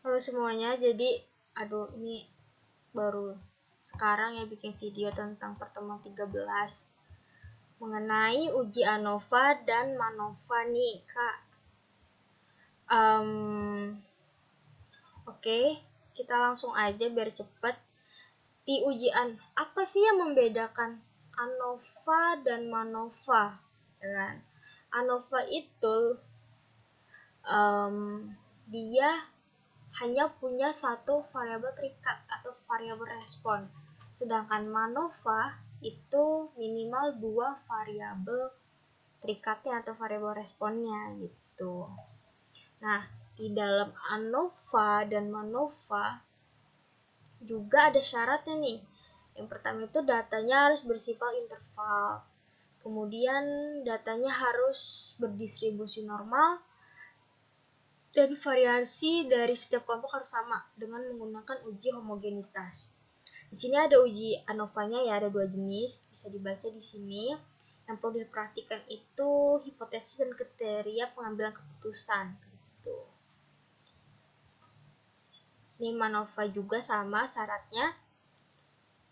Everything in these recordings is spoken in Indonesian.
Halo semuanya, jadi ini baru sekarang ya bikin video tentang pertemuan 13 mengenai uji ANOVA dan MANOVA nih Kak. Oke, kita langsung aja biar cepet. Di ujian, apa sih yang membedakan ANOVA dan MANOVA? Kan? ANOVA itu dia hanya punya satu variabel terikat atau variabel respon. Sedangkan MANOVA itu minimal 2 variabel terikatnya atau variabel responnya gitu. Nah, di dalam ANOVA dan MANOVA juga ada syaratnya nih. Yang pertama itu datanya harus bersifat interval. Kemudian datanya harus berdistribusi normal. Dan variasi dari setiap kelompok harus sama dengan menggunakan uji homogenitas. Di sini ada uji ANOVA-nya ya, ada 2 jenis, bisa dibaca di sini. Yang perlu diperhatikan itu hipotesis dan kriteria pengambilan keputusan. Gitu. Ini MANOVA juga sama syaratnya.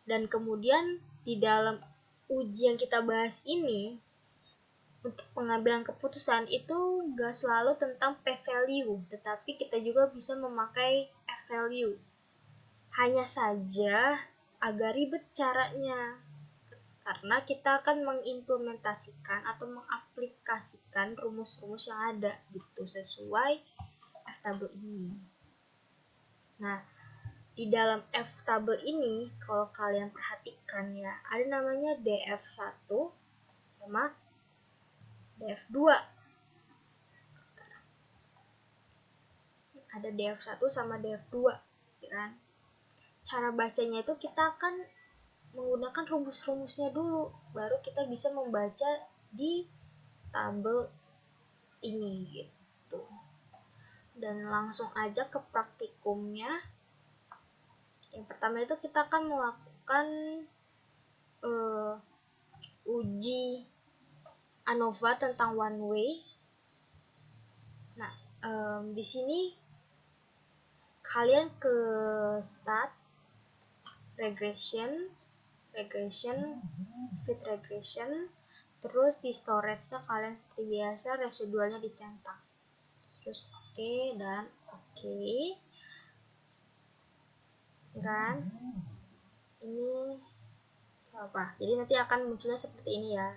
Dan kemudian di dalam uji yang kita bahas ini, untuk pengambilan keputusan itu nggak selalu tentang p-value, tetapi kita juga bisa memakai f-value. Hanya saja agak ribet caranya, karena kita akan mengimplementasikan atau mengaplikasikan rumus-rumus yang ada gitu sesuai f-table ini. Nah, di dalam f-table ini kalau kalian perhatikan ya, ada namanya df1 sama df2. Ada df1 sama df2 ya kan. Cara bacanya itu kita akan menggunakan rumus-rumusnya dulu, baru kita bisa membaca di tabel ini gitu. Dan langsung aja ke praktikumnya. Yang pertama itu kita akan melakukan uji ANOVA tentang one way. Nah, di sini kalian ke start regression, fit regression, terus di storage-nya kalian seperti biasa residualnya dicentang. Terus oke dan oke. Kan? Ini apa? Jadi nanti akan munculnya seperti ini ya.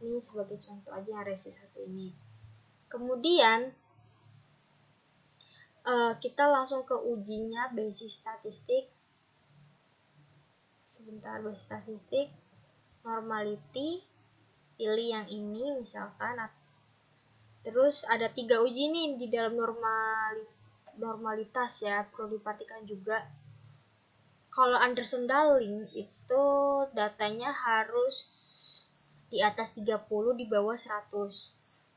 Ini sebagai contoh aja yang resi satu ini. Kemudian kita langsung ke ujinya basis statistik. Sebentar, basis statistik, normality, pilih yang ini misalkan. Terus ada 3 uji nih di dalam normalitas ya, perlu diperhatikan juga. Kalau Anderson-Darling itu datanya harus di atas 30, di bawah 100.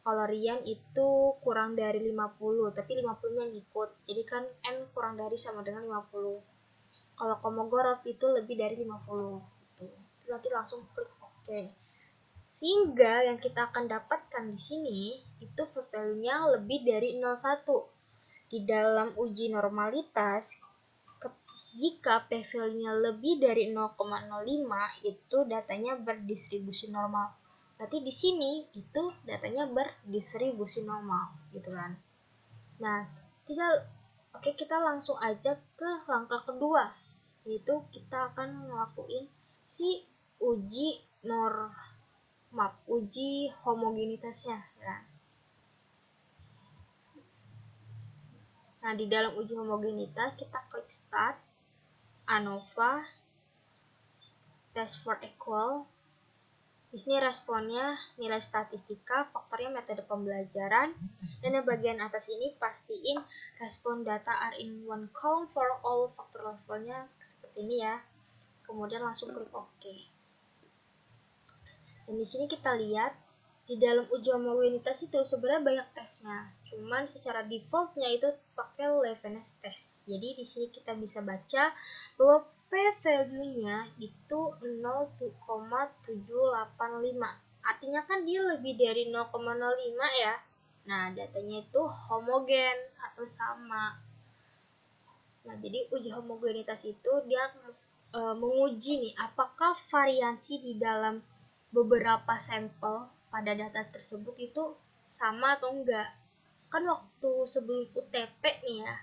Kalau Ryan itu kurang dari 50, tapi 50-nya ngikut. Jadi kan N kurang dari sama dengan 50. Kalau Kolmogorov itu lebih dari 50. Gitu. Nanti langsung klik OK. Sehingga yang kita akan dapatkan di sini itu p-value-nya lebih dari 0,1. Di dalam uji normalitas, jika p-value-nya lebih dari 0,05 itu datanya berdistribusi normal. Berarti di sini itu datanya berdistribusi normal, gitu kan. Nah, kita langsung aja ke langkah kedua, yaitu kita akan ngelakuin si uji homogenitasnya ya. Nah, di dalam uji homogenitas kita klik start, ANOVA, test for equal. Di sini responnya nilai statistika, faktornya metode pembelajaran, dan yang bagian atas ini pastiin respon data are in one column for all faktor levelnya seperti ini ya. Kemudian langsung klik OK. Dan di sini kita lihat di dalam uji homogenitas itu sebenarnya banyak tesnya. Cuman secara defaultnya itu pakai Levenes test. Jadi di sini kita bisa baca bahwa p-value-nya itu 0,785. Artinya kan dia lebih dari 0,05 ya. Nah, datanya itu homogen atau sama. Nah, jadi uji homogenitas itu dia menguji nih apakah variansi di dalam beberapa sampel pada data tersebut itu sama atau enggak. Kan waktu sebelum UTP nih ya,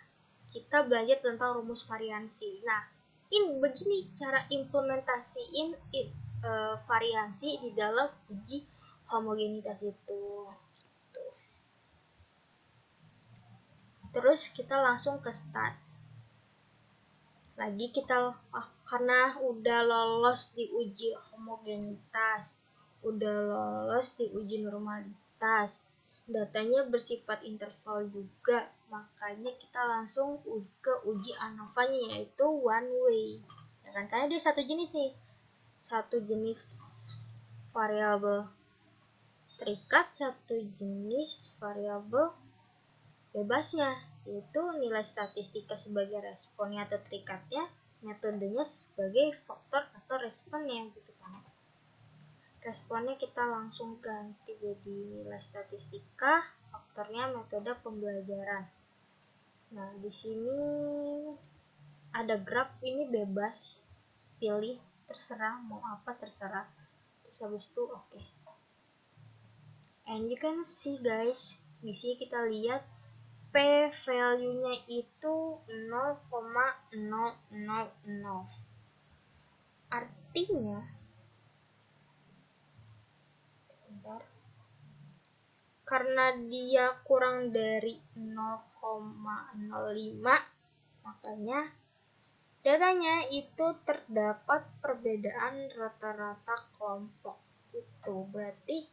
kita belajar tentang rumus variansi. Nah, ini begini cara implementasiin variansi di dalam uji homogenitas itu. Terus kita langsung ke start. Lagi kita karena udah lolos di uji homogenitas, udah lolos di uji normalitas, datanya bersifat interval juga, makanya kita langsung ke uji ANOVA-nya, yaitu one way ya kan, karena dia satu jenis nih, satu jenis variabel terikat, satu jenis variabel bebasnya, yaitu nilai statistika sebagai responnya atau terikatnya, metodenya sebagai faktor atau responnya gitu kan. Responnya kita langsung ganti jadi nilai statistika, faktornya metode pembelajaran. Nah, di sini ada graf, ini bebas, pilih terserah mau apa terserah. Terus habis itu oke. And you can see guys, di sini kita lihat P value-nya itu 0,000. Artinya karena dia kurang dari 0,05, makanya datanya itu terdapat perbedaan rata-rata kelompok. Itu berarti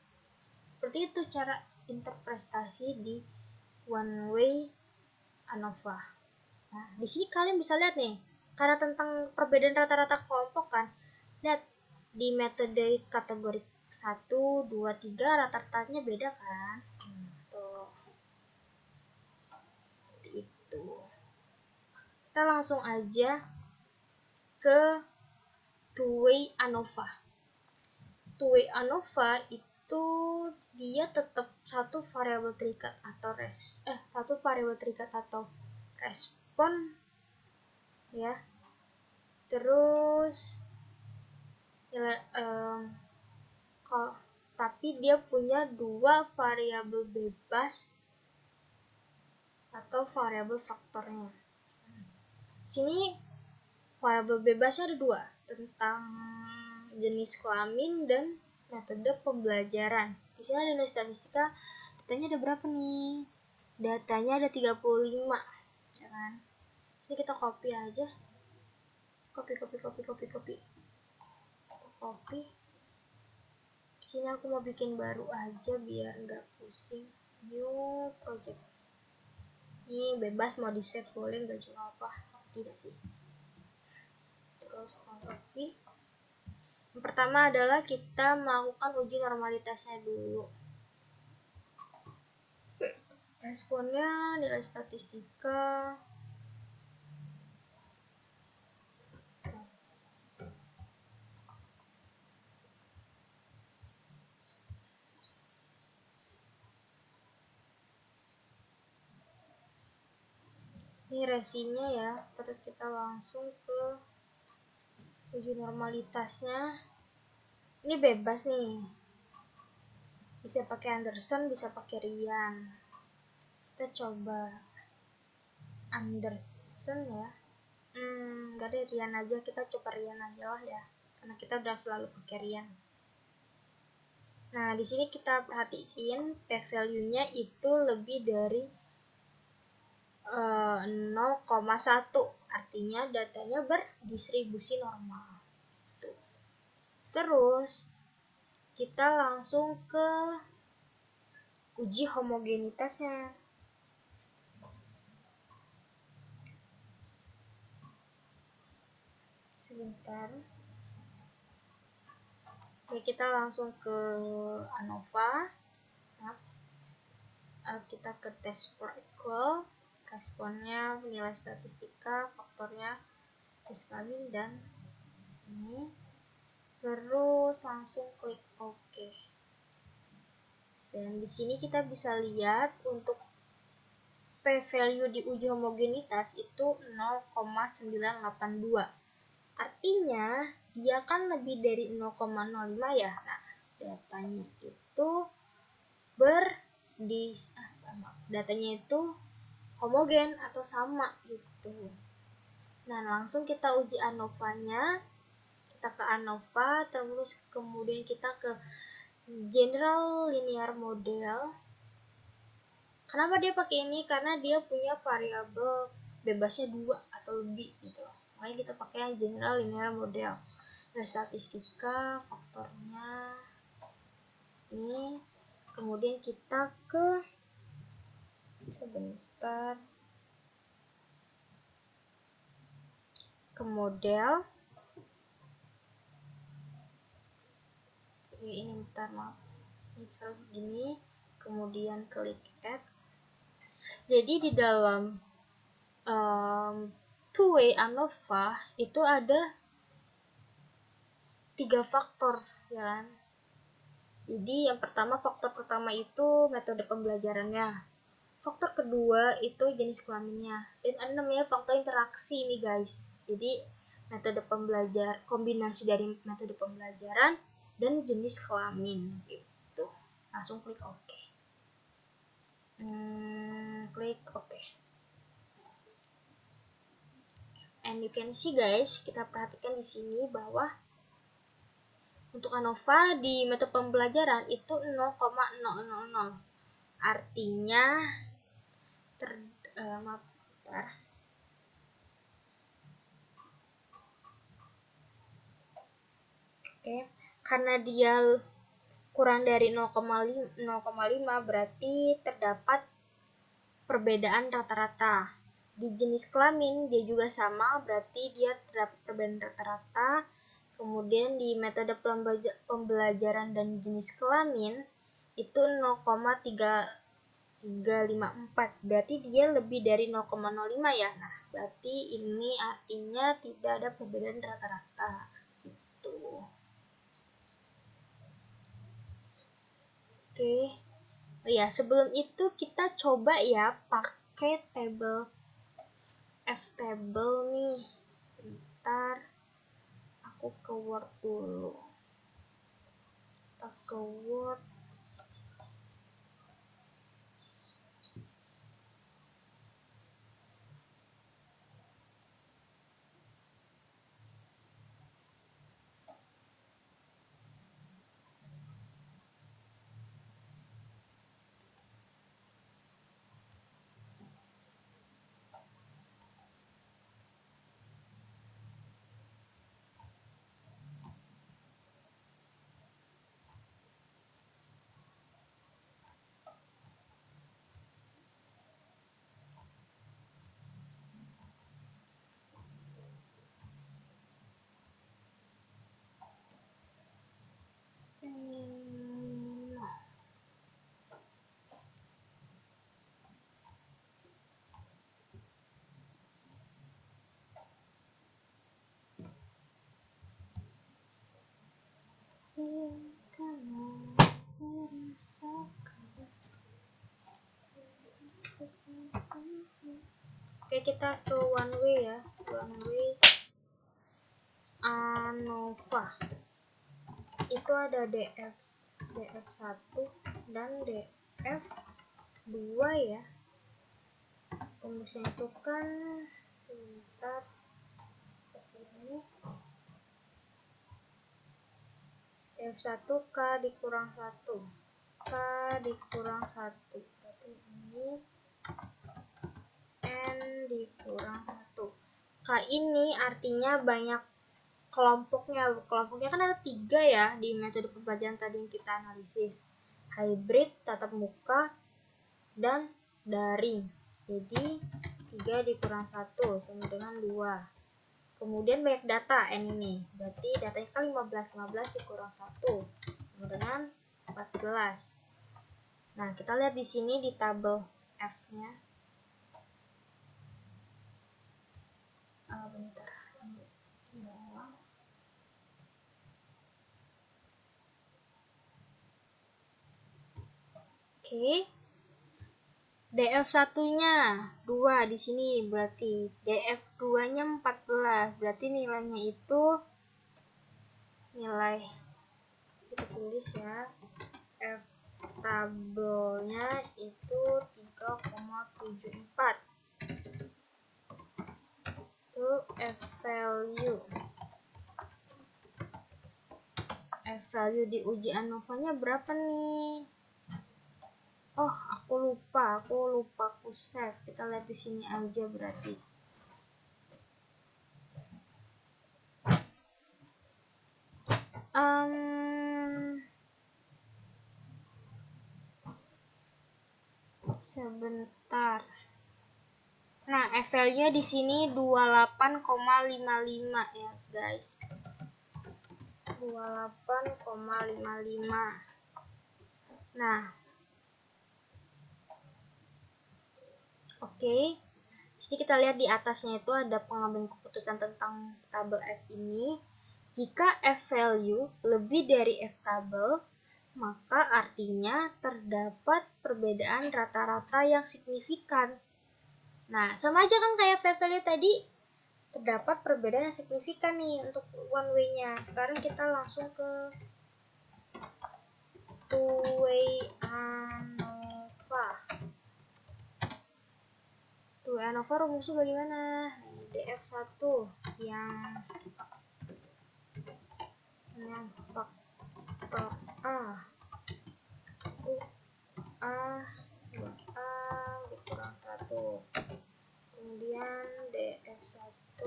seperti itu cara interpretasi di one way ANOVA. Nah, di sini kalian bisa lihat nih, karena tentang perbedaan rata-rata kelompok kan, lihat di metode kategori 1, 2, 3 rata-ratanya beda kan. Tuh. Seperti itu. Kita langsung aja ke two-way ANOVA. Two-way ANOVA itu dia tetap satu variabel terikat atau respon ya. Terus tapi dia punya dua variabel bebas atau variabel faktornya. Sini variabel bebasnya ada dua, tentang jenis kelamin dan metode pembelajaran. Di sini ada nilai statistika, datanya ada berapa nih? Datanya ada 35, ya kan? Sini kita copy aja. Copy. Sini aku mau bikin baru aja biar nggak pusing. New project. Ini bebas mau di save boleh, nggak juga apa, tidak sih. Terus copy. Yang pertama adalah kita melakukan uji normalitasnya dulu. Responnya nilai statistika. Ini resinya ya, terus kita langsung ke uji normalitasnya. Ini bebas nih, bisa pakai Anderson, bisa pakai Ryan. Kita coba Anderson ya. Gak ada Ryan aja, kita coba Ryan aja lah ya, karena kita udah selalu pakai Ryan. Nah, di sini kita perhatiin p-value-nya itu lebih dari 0,1, artinya datanya berdistribusi normal. Terus kita langsung ke uji homogenitasnya. Sebentar. Oke, kita langsung ke ANOVA. Nah, kita ke test for equal. Responnya nilai statistika, faktornya jenis kelamin dan ini. Terus langsung klik OK. Dan di sini kita bisa lihat untuk p-value di uji homogenitas itu 0,982. Artinya dia kan lebih dari 0,05 ya. Nah, datanya itu datanya itu homogen atau sama gitu. Nah, langsung kita uji ANOVA-nya. Kita ke ANOVA, terus kemudian kita ke General Linear Model. Kenapa dia pakai ini? Karena dia punya variabel bebasnya 2 atau lebih gitu. Makanya kita pakai yang General Linear Model. Nah, statistika, faktornya ini. Kemudian kita ke ke model. Ini bentar, maaf. Misal begini, kemudian klik add. Jadi di dalam two-way ANOVA itu ada 3 faktor ya kan. Jadi yang pertama, faktor pertama itu metode pembelajarannya. Faktor kedua itu jenis kelaminnya. Dan ada namanya faktor interaksi ini guys. Jadi metode pembelajar, kombinasi dari metode pembelajaran dan jenis kelamin gitu. Langsung klik OK. Klik OK. And you can see guys, kita perhatikan di sini bahwa untuk ANOVA di metode pembelajaran itu 0,000. Artinya karena dia kurang dari 0,5 berarti terdapat perbedaan rata-rata. Di jenis kelamin dia juga sama, berarti dia terdapat perbedaan rata-rata. Kemudian di metode pembelajaran dan jenis kelamin itu 0,354, berarti dia lebih dari 0,05 ya. Nah, berarti ini artinya tidak ada perbedaan rata-rata gitu. Oke. Oh ya, sebelum itu kita coba ya pakai table ftable nih. Bentar, aku ke Word dulu. Kita ke Word. Oke, kita ke one way ya. One way ANOVA. Itu ada DF1 dan DF2 ya. Rumusnya itu kan sebentar ke sini. DF1 K dikurang 1. K dikurang 1. Berarti ini N dikurang 1. K ini artinya banyak kelompoknya. Kelompoknya kan ada 3 ya di metode pembelajaran tadi yang kita analisis. Hybrid, tatap muka, dan daring. Jadi 3 dikurang 1 sama dengan 2. Kemudian banyak data N ini. Berarti datanya kan 15 dikurang 1 sama dengan 14. Nah, kita lihat di sini di tabel F-nya. Bentar. Oke. DF satunya 2 di sini, berarti DF 2-nya 14. Berarti nilainya itu nilai, kita tulis ya, F tabelnya itu 3,74. Itu F value. F value di uji ANOVA-nya berapa nih? Oh, aku lupa aku save. Kita lihat di sini aja berarti. Sebentar. Nah, F value-nya di sini 28,55 ya, guys. 28,55. Nah, oke. Di sini kita lihat di atasnya itu ada pengambilan keputusan tentang tabel F ini. Jika F value lebih dari F tabel, maka artinya terdapat perbedaan rata-rata yang signifikan. Nah, sama aja kan kayak V value tadi, terdapat perbedaan yang signifikan nih untuk one way-nya. Sekarang kita langsung ke two way ANOVA. Two way ANOVA rumusnya bagaimana? DF1 yang faktor A dikurang 1, kemudian DF1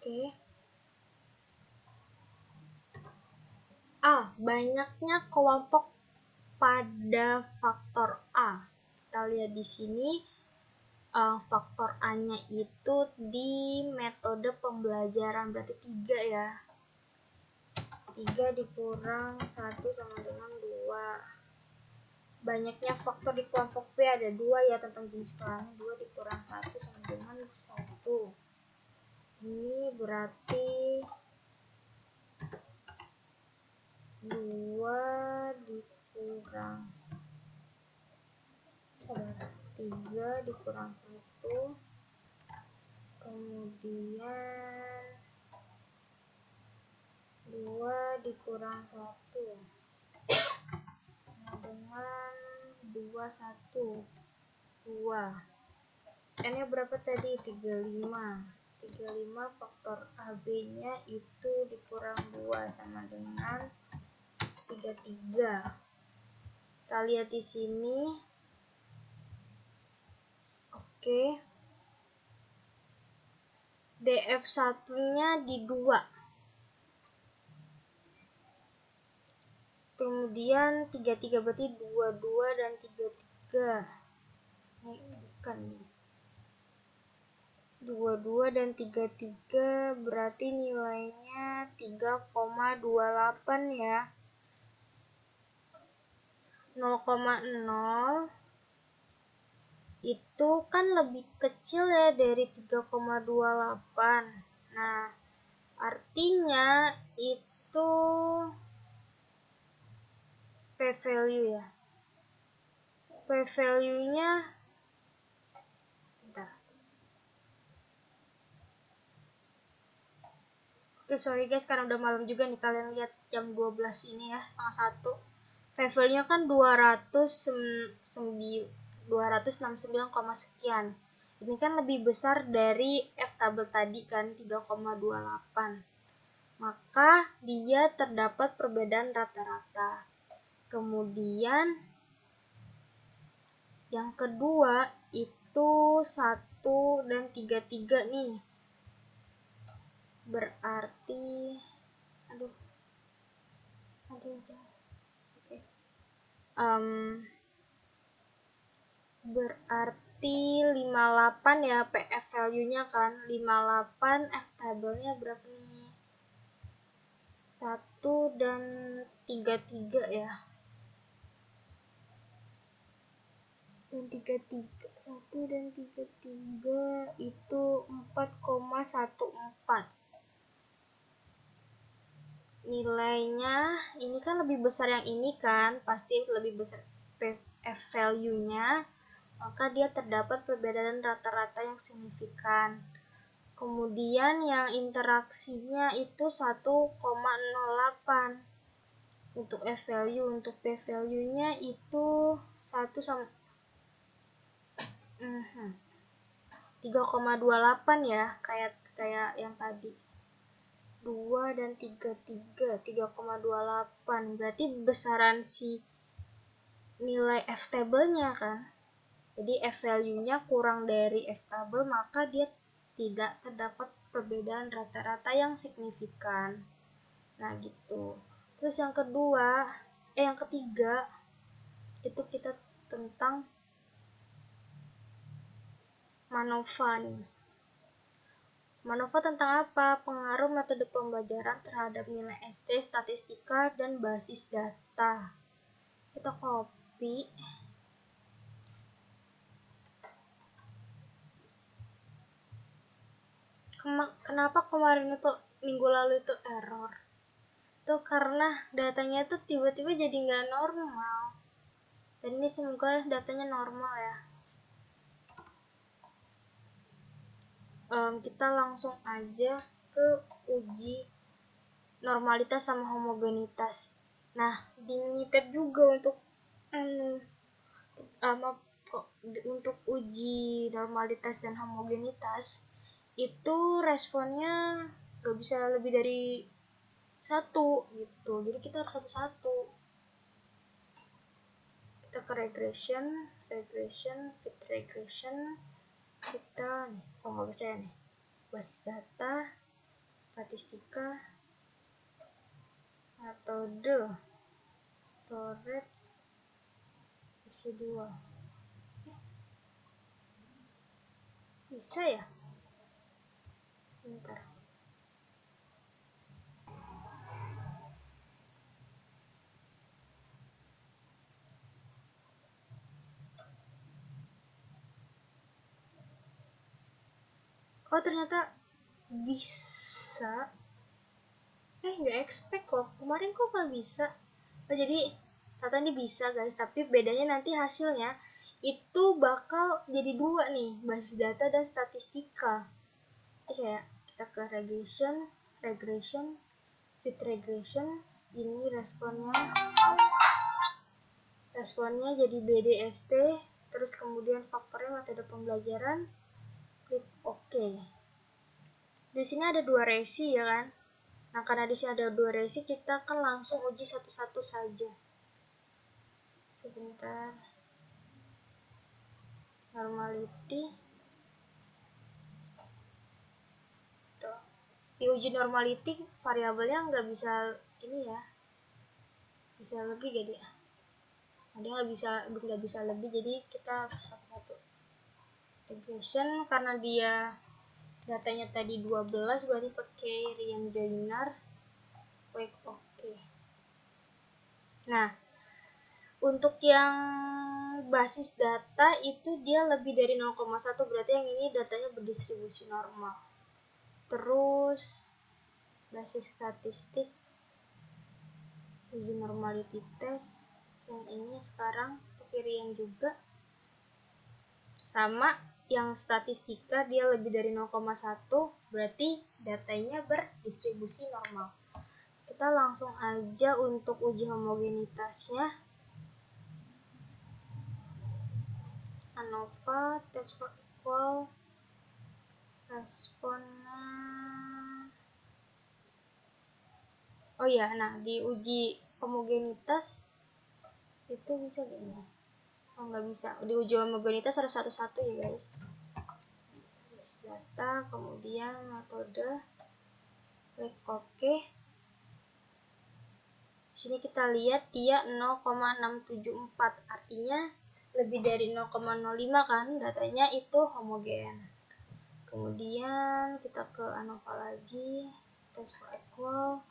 Oke. A. Banyaknya kelompok pada faktor A. Kita lihat di sini faktor A-nya itu di metode pembelajaran, berarti 3 ya. 3 dikurang 1 sama dengan 2. Banyaknya faktor di kelompok B ada 2 ya, tentang jenis kelamin. 2 dikurang 1 sama dengan 1. Ini berarti 2 dikurang 3 dikurang 1, kemudian 2 dikurang 1 dengan 2, 1, 2. N-nya berapa tadi? 35. 35 faktor AB-nya itu dikurang 2 sama dengan 33. Kita lihat di sini. Oke. DF1-nya di 2. Kemudian 33 berarti 22 dan 33. Bukan. 22 dan 33 berarti nilainya 3,28 ya. 0,0 itu kan lebih kecil ya dari 3,28. Nah, artinya itu p-value ya. P-value-nya Oke, sorry guys, karena udah malam juga nih, kalian lihat jam 12 ini ya, setengah 1. P-value-nya kan 269, sekian. Ini kan lebih besar dari F tabel tadi kan, 3,28. Maka dia terdapat perbedaan rata-rata. Kemudian yang kedua itu 1 dan 33 nih. Berarti oke. Berarti 58 ya PF value-nya kan. 58 F table-nya berapa nih? 1 dan 33 ya. Dan 33, 1 dan 33 itu 4,14. Nilainya ini kan lebih besar yang ini kan, pasti lebih besar PF value-nya, maka dia terdapat perbedaan rata-rata yang signifikan. Kemudian yang interaksinya itu 1,08 untuk F value, untuk P value-nya itu 1 sama 3,28 ya, kayak yang tadi. 2 dan 33, 3,28. Berarti besaran si nilai F table-nya kan. Jadi F value-nya kurang dari F table, maka dia tidak terdapat perbedaan rata-rata yang signifikan. Nah, gitu. Terus yang ketiga, itu kita tentang MANOVA nih. MANOVA tentang apa? Pengaruh metode pembelajaran terhadap nilai ST, statistika, dan basis data. Kita copy. Kenapa kemarin itu, minggu lalu itu error? Itu karena datanya itu tiba-tiba jadi nggak normal. Dan ini semoga datanya normal ya. Kita langsung aja ke uji normalitas sama homogenitas. Nah, diminta juga untuk uji normalitas dan homogenitas itu responnya gak bisa lebih dari 1 gitu. Jadi kita harus satu-satu. Kita ke regression, fit regression. Kita nih, nggak percaya nih, basis data, statistika, metode, storage, versi 2. Bisa ya? Sebentar. Oh, ternyata bisa. Nggak expect kok. Kemarin kok nggak bisa. Oh, jadi ternyata ini bisa guys. Tapi bedanya nanti hasilnya itu bakal jadi 2 nih. Basis data dan statistika. Jadi kayak kita ke regression, fit regression. Ini responnya jadi BDST. Terus kemudian faktornya metode pembelajaran. Klik OK. Di sini ada 2 resi ya kan. Nah, karena di sini ada 2 resi, kita akan langsung uji satu-satu saja. Sebentar. Normality. Tuh. Di uji normality, variabelnya nggak bisa ini ya. Bisa lebih jadi. Dia nggak bisa lebih, jadi kita satu-satu. Regression, karena dia datanya tadi 12, berarti pakai Ryan Joyner. Klik OK. Nah, untuk yang basis data itu dia lebih dari 0,1, berarti yang ini datanya berdistribusi normal. Terus basic statistik, uji normality test, yang ini sekarang pakai Ryan juga. Sama yang statistika dia lebih dari 0,1, berarti datanya berdistribusi normal. Kita langsung aja untuk uji homogenitasnya. ANOVA, test for equal, responnya. Oh ya, nah di uji homogenitas itu bisa gini. Oh, nggak bisa. Di uji homogenitas harus satu-satu ya guys. Terus data, kemudian metode, klik OK. Di sini kita lihat dia 0,674, artinya lebih dari 0,05 kan, datanya itu homogen. Kemudian kita ke ANOVA lagi, test for equal.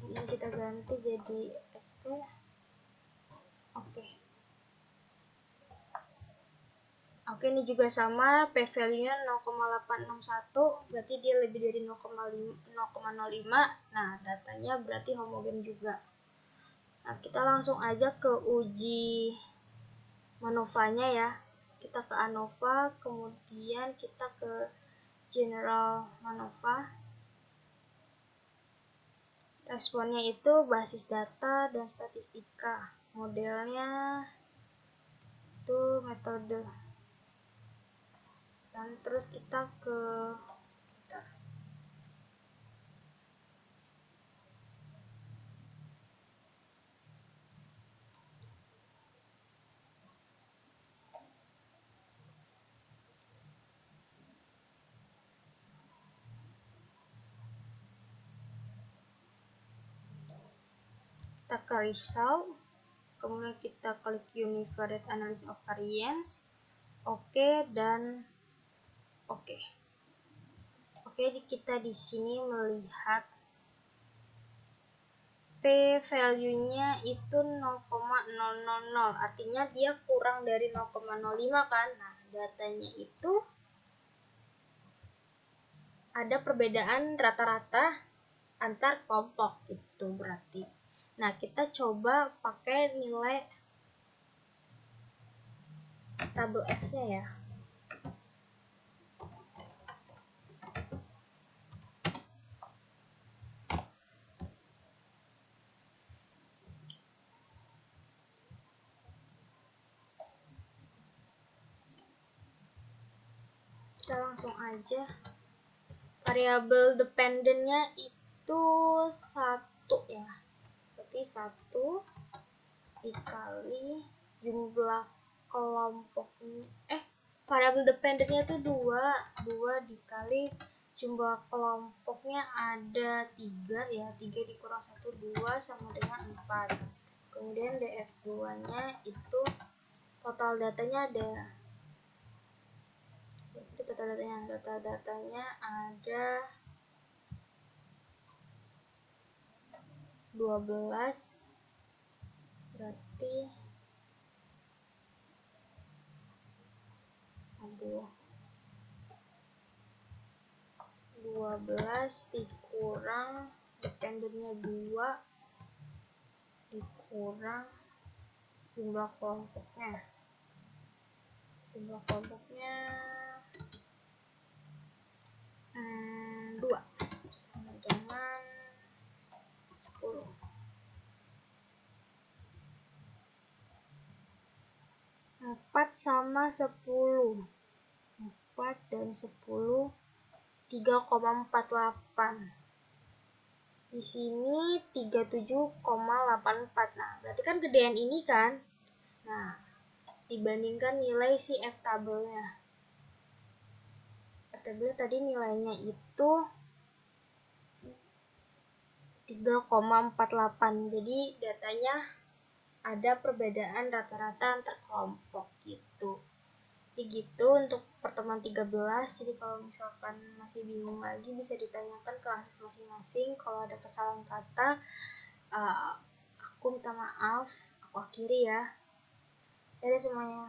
Ini kita ganti jadi ST. Oke. Oke, ini juga sama, p-value-nya 0,861, berarti dia lebih dari 0,05. Nah, datanya berarti homogen juga. Nah, kita langsung aja ke uji MANOVA-nya ya. Kita ke ANOVA, kemudian kita ke General MANOVA. Responnya itu basis data dan statistika. Modelnya itu metode. Dan terus kita ke result, kemudian kita klik univariate analysis of variance, oke, dan oke. Oke, kita di sini melihat p-value-nya itu 0,000, artinya dia kurang dari 0,05 kan. Nah, datanya itu ada perbedaan rata-rata antar kelompok gitu berarti. Nah, kita coba pakai nilai tabel X-nya ya. Kita langsung aja. Variabel dependentnya itu 1 ya. Berarti 1 dikali jumlah kelompoknya. Variabel dependentnya itu 2 dikali jumlah kelompoknya ada 3 ya. 3 dikurang 1, 2 sama dengan 4. Kemudian df2-nya itu total datanya ada datanya ada 12, berarti 12 dikurang dependennya 2 dikurang jumlah kelompoknya dua sama dengan 10. 4 sama 10. 4 dan 10 3,48. Di sini 37,84. Nah, berarti kan gedean ini kan. Nah, dibandingkan nilai si F tabelnya. F tabelnya tadi nilainya itu 3,48. Jadi datanya ada perbedaan rata-rata antar kelompok gitu. Jadi gitu untuk pertemuan 13. Jadi kalau misalkan masih bingung lagi bisa ditanyakan ke ASIS masing-masing. Kalau ada kesalahan kata, aku minta maaf. Aku akhiri ya. Dadah semuanya.